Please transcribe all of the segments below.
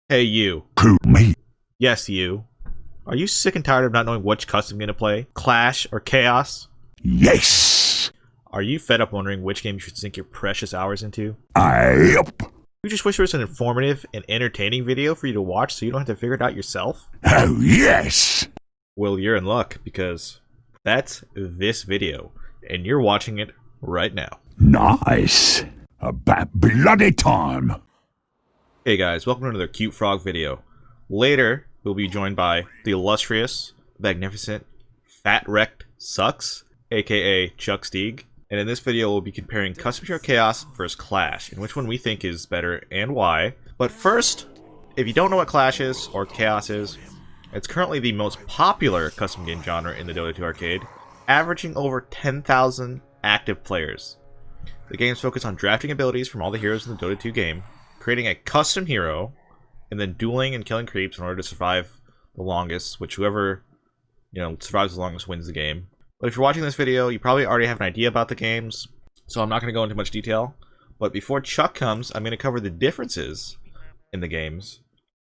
Hey you. Who, me? Yes, you. Are you sick and tired of not knowing which custom game to play? Clash or Chaos? Yes! Are you fed up wondering which game you should sink your precious hours into? Yep. You just wish there was an informative and entertaining video for you to watch so you don't have to figure it out yourself? Oh, yes! Well, you're in luck, because that's this video, and you're watching it right now. Nice. About bloody time. Hey guys, welcome to another Cute Frog video. Later, we'll be joined by the illustrious, magnificent, fat wrecked Sucks, aka Chuck Steeg. And in this video, we'll be comparing Custom Hero Chaos versus Clash, and which one we think is better and why. But first, if you don't know what Clash is, or Chaos is, it's currently the most popular custom game genre in the Dota 2 arcade, averaging over 10,000 active players. The games focus on drafting abilities from all the heroes in the Dota 2 game, creating a custom hero, and then dueling and killing creeps in order to survive the longest, which whoever, survives the longest wins the game. But if you're watching this video, you probably already have an idea about the games, so I'm not going to go into much detail. But before Chuck comes, I'm going to cover the differences in the games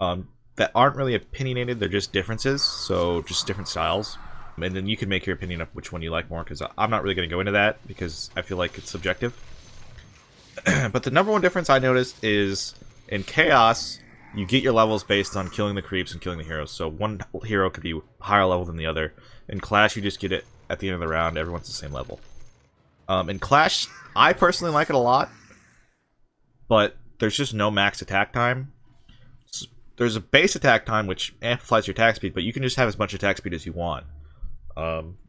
that aren't really opinionated, they're just differences, so just different styles. And then you can make your opinion of which one you like more, because I'm not really going to go into that, because I feel like it's subjective. But the number one difference I noticed is, in Chaos, you get your levels based on killing the creeps and killing the heroes. So one hero could be higher level than the other. In Clash, you just get it at the end of the round, everyone's the same level. In Clash, I personally like it a lot, but there's just no max attack time. There's a base attack time, which amplifies your attack speed, but you can just have as much attack speed as you want.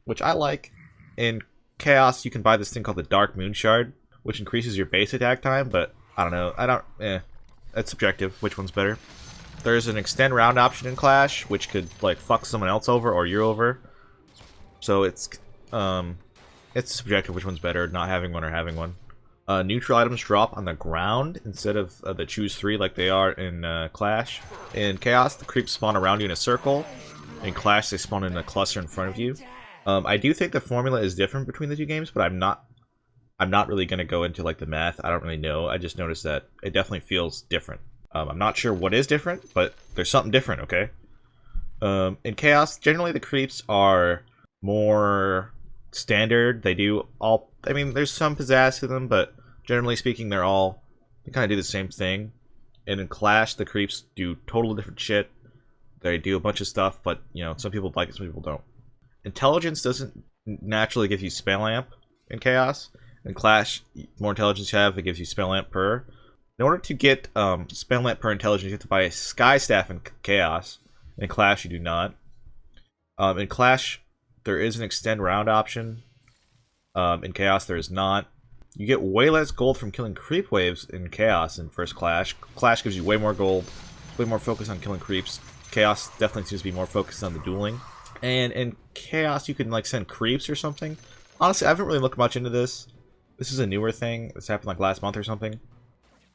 Which I like. In Chaos, you can buy this thing called the Dark Moon Shard, which increases your base attack time, but I don't know. That's subjective, which one's better. There's an extend round option in Clash, which could, like, fuck someone else over or you're over. So it's subjective which one's better, not having one or having one. Neutral items drop on the ground instead of the choose 3 like they are in Clash. In Chaos, the creeps spawn around you in a circle. In Clash, they spawn in a cluster in front of you. I do think the formula is different between the two games, but I'm not really going to go into like the math. I don't really know. I just noticed that it definitely feels different. I'm not sure what is different, but there's something different, okay? In Chaos, generally the creeps are more standard. They do all... I mean, there's some pizzazz to them, but generally speaking, they kind of do the same thing. And in Clash, the creeps do totally different shit. They do a bunch of stuff, but, some people like it, some people don't. Intelligence doesn't naturally give you spell amp in Chaos. In Clash, the more intelligence you have, it gives you spell amp per. In order to get spell amp per intelligence, you have to buy a Sky Staff in Chaos. In Clash, you do not. In Clash, there is an extend round option. In Chaos, there is not. You get way less gold from killing creep waves in Chaos in first Clash. Clash gives you way more gold, way more focus on killing creeps. Chaos definitely seems to be more focused on the dueling. And in Chaos, you can like send creeps or something. Honestly, I haven't really looked much into this. This is a newer thing. This happened like last month or something.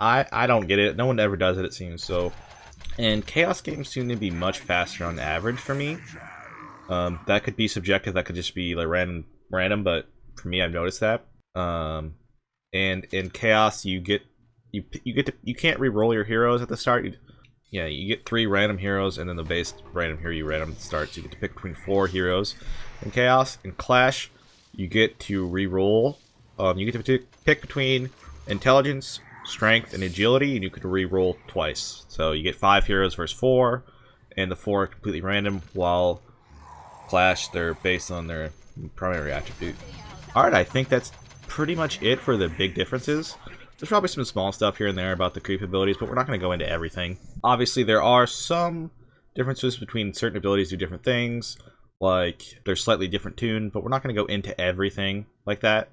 I don't get it. No one ever does it, it seems. So, and Chaos games seem to be much faster on average for me. That could be subjective. That could just be like random. But for me, I've noticed that. And in Chaos, you can't re-roll your heroes at the start. You get 3 random heroes, and then the base random hero you random at the start. So you get to pick between 4 heroes. In Chaos, in Clash, you get to re-roll. You get to pick between intelligence, strength, and agility, and you could re-roll twice. So you get 5 heroes versus 4, and the 4 are completely random, while Clash, they're based on their primary attribute. Alright, I think that's pretty much it for the big differences. There's probably some small stuff here and there about the creep abilities, but we're not going to go into everything. Obviously, there are some differences between certain abilities do different things, like they're slightly different tuned, but we're not going to go into everything like that.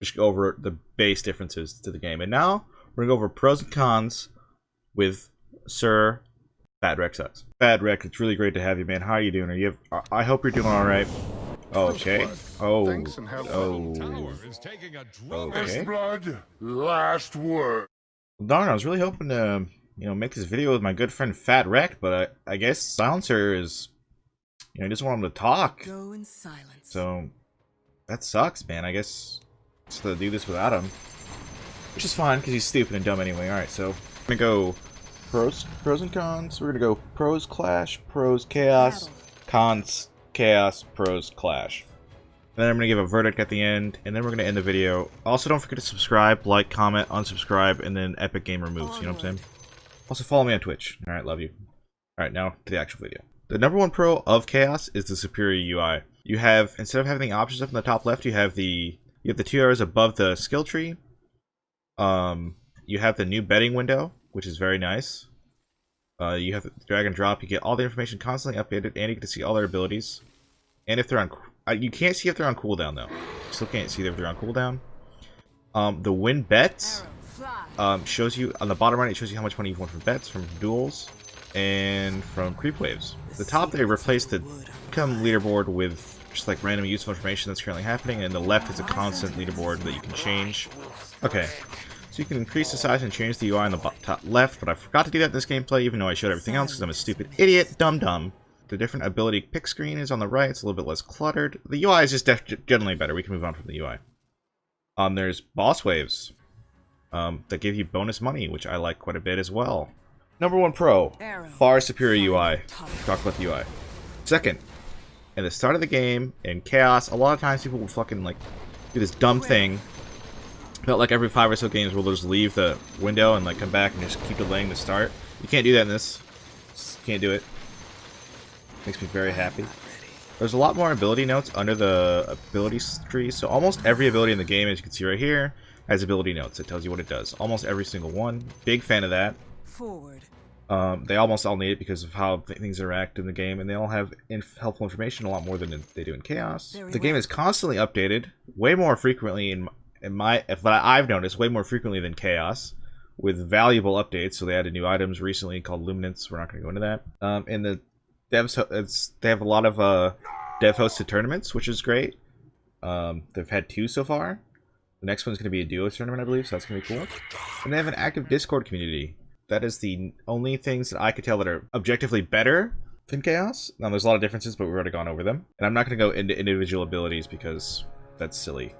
Just go over the base differences to the game. And now, we're going to go over pros and cons with Sir Fat Wreck Sucks. Fat Wreck, it's really great to have you, man. How are you doing? I hope you're doing alright. Okay. Okay. First blood, last word. Darn, I was really hoping to, make this video with my good friend Fat Wreck, but I guess Silencer is, he doesn't want him to talk. Go in silence. So, that sucks, man. I guess just to do this without him. Which is fine, because he's stupid and dumb anyway. Alright, so I'm gonna go pros and cons. We're gonna go pros clash, pros chaos, cons chaos, pros clash. And then I'm gonna give a verdict at the end, and then we're gonna end the video. Also, don't forget to subscribe, like, comment, unsubscribe, and then Epic Gamer moves. You know what I'm saying? Also, follow me on Twitch. All right, love you. All right, now to the actual video. The #1 pro of chaos is the superior UI. You have, instead of having the options up in the top left, you have the 2 arrows above the skill tree. You have the new betting window, which is very nice. You have the drag and drop. You get all the information constantly updated, and you get to see all their abilities. And if they're on, you can't see if they're on cooldown though. You still can't see if they're on cooldown. The win bets shows you on the bottom right. It shows you how much money you've won from bets, from duels, and from creep waves. At the top they replaced the income leaderboard with just like random useful information that's currently happening, and the left is a constant leaderboard that you can change. Okay. So you can increase the size and change the UI on the top left, but I forgot to do that in this gameplay, even though I showed everything else, because I'm a stupid idiot, dumb. The different ability pick screen is on the right, it's a little bit less cluttered. The UI is just generally better. We can move on from the UI. There's boss waves that give you bonus money, which I like quite a bit as well. #1 pro, far superior UI. Talk about the UI. Second, at the start of the game, in Chaos, a lot of times people will fucking like do this dumb thing. Felt like every 5 or so games we'll just leave the window and like come back and just keep delaying the start. You can't do that in this. Just can't do it. Makes me very happy. There's a lot more ability notes under the abilities tree, so almost every ability in the game, as you can see right here, has ability notes. It tells you what it does. Almost every single one. Big fan of that. Forward. They almost all need it because of how things interact in the game, and they all have helpful information a lot more than they do in Chaos. The game is constantly updated, way more frequently but I've noticed way more frequently than Chaos, with valuable updates. So they added new items recently called Luminance. We're not going to go into that. And the devs, they have a lot of dev-hosted tournaments, which is great. They've had 2 so far. The next one's going to be a duo tournament, I believe, so that's going to be cool. And they have an active Discord community. That is the only things that I could tell that are objectively better than Chaos. Now, there's a lot of differences, but we've already gone over them. And I'm not going to go into individual abilities because that's silly.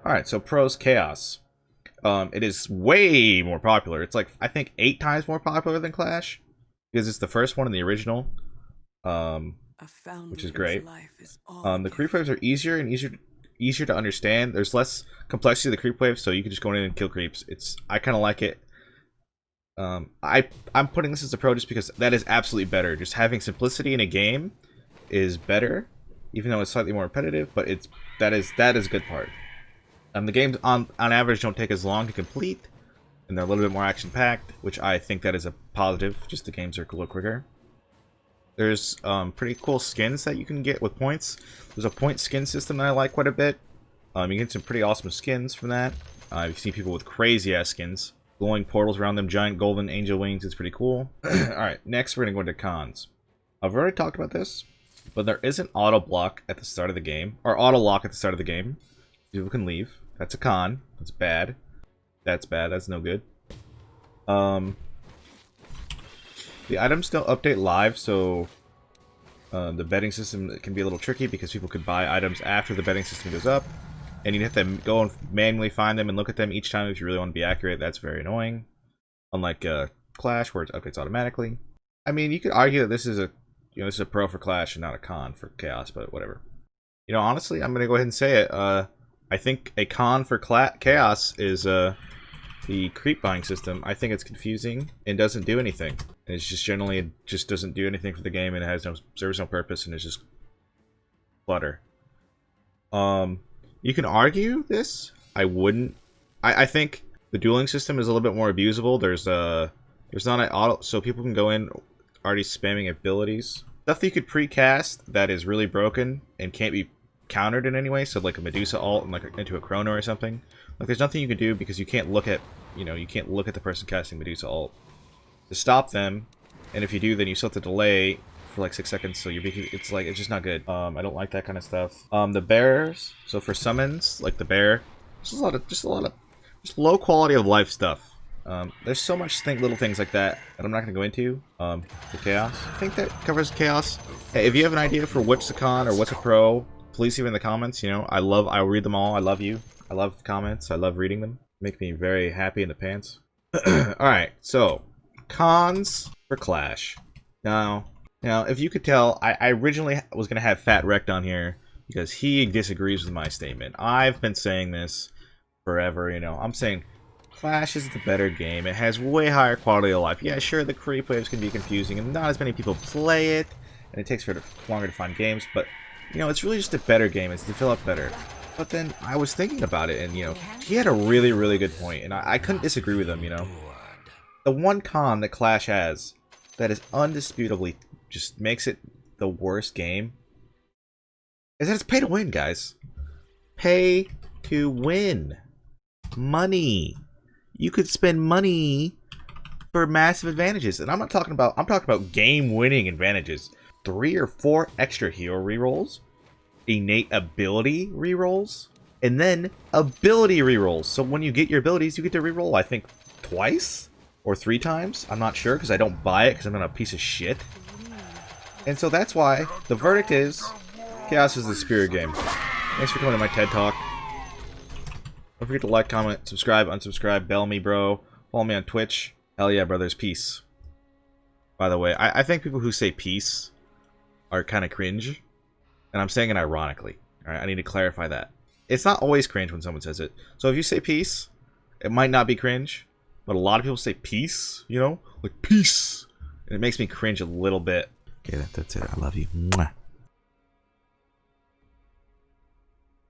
Alright, so pros Chaos. It is way more popular. It's like, I think 8 times more popular than Clash. Because it's the first one in the original. Which is great. The creep waves are easier and easier to understand. There's less complexity to the creep waves, so you can just go in and kill creeps. I kind of like it. I'm putting this as a pro just because that is absolutely better. Just having simplicity in a game is better, even though it's slightly more repetitive, but that is a good part. The games on average don't take as long to complete, and they're a little bit more action-packed, which I think that is a positive. Just the games are a little quicker. There's pretty cool skins that you can get with points. There's a point skin system that I like quite a bit. You get some pretty awesome skins from that. You've seen people with crazy-ass skins. Glowing portals around them, giant golden angel wings. It's pretty cool. Alright, next we're going to go into cons. I've already talked about this, but there is an auto block at the start of the game, or auto lock at the start of the game. People can leave. That's a con. That's bad. That's bad. That's no good. The items don't update live, so the betting system can be a little tricky because people could buy items after the betting system goes up, and you have to go and manually find them and look at them each time if you really want to be accurate. That's very annoying. Unlike Clash, where it updates automatically. I mean, you could argue that this is a pro for Clash and not a con for Chaos, but whatever. Honestly, I'm gonna go ahead and say it. I think a con for Chaos is the creep buying system. I think it's confusing and doesn't do anything. It's just generally, it just doesn't do anything for the game, and it serves no purpose, and it's just clutter. You can argue this. I wouldn't. I think the dueling system is a little bit more abusable. There's not an auto, so people can go in already spamming abilities. Stuff that you could pre-cast that is really broken and can't be countered in any way, so like a Medusa ult and like into a Chrono or something. Like there's nothing you can do because you can't look at the person casting Medusa ult to stop them, and if you do, then you still have to delay for like 6 seconds, so it's just not good. I don't like that kind of stuff. The bears, so for summons, like the bear, just a lot of low quality of life stuff. There's so much little things like that I'm not going to go into. The Chaos, I think that covers Chaos. Hey, if you have an idea for what's a con or what's a pro, please leave it in the comments. I'll read them all. I love you. I love comments. I love reading them. Make me very happy in the pants. Alright, so Cons for Clash. Now, if you could tell, I originally was going to have Fat Wrecked on here because he disagrees with my statement. I've been saying this forever, you know. I'm saying Clash is the better game. It has way higher quality of life. Yeah, sure, the creep waves can be confusing, and not as many people play it, and it takes longer to find games, but, you know, it's really just a better game. It's developed better. But then I was thinking about it, and, you know, he had a really, really good point, and I couldn't disagree with him, you know. The one con that Clash has that is undisputably just makes it the worst game is that it's pay to win, guys. Pay to win. Money. You could spend money for massive advantages. And I'm talking about game-winning advantages. 3 or 4 extra hero rerolls, innate ability rerolls, and then ability rerolls. So when you get your abilities, you get to reroll, I think, twice or 3 times. I'm not sure because I don't buy it because I'm not a piece of shit. And so that's why the verdict is Chaos is the superior game. Thanks for coming to my TED Talk. Don't forget to like, comment, subscribe, unsubscribe, bell me, bro. Follow me on Twitch. Hell yeah, brothers. Peace. By the way, I think people who say peace are kind of cringe. And I'm saying it ironically. Alright, I need to clarify that. It's not always cringe when someone says it. So if you say peace, it might not be cringe. But a lot of people say peace, you know? Like, peace. And it makes me cringe a little bit. Okay, that's it. I love you. Mwah.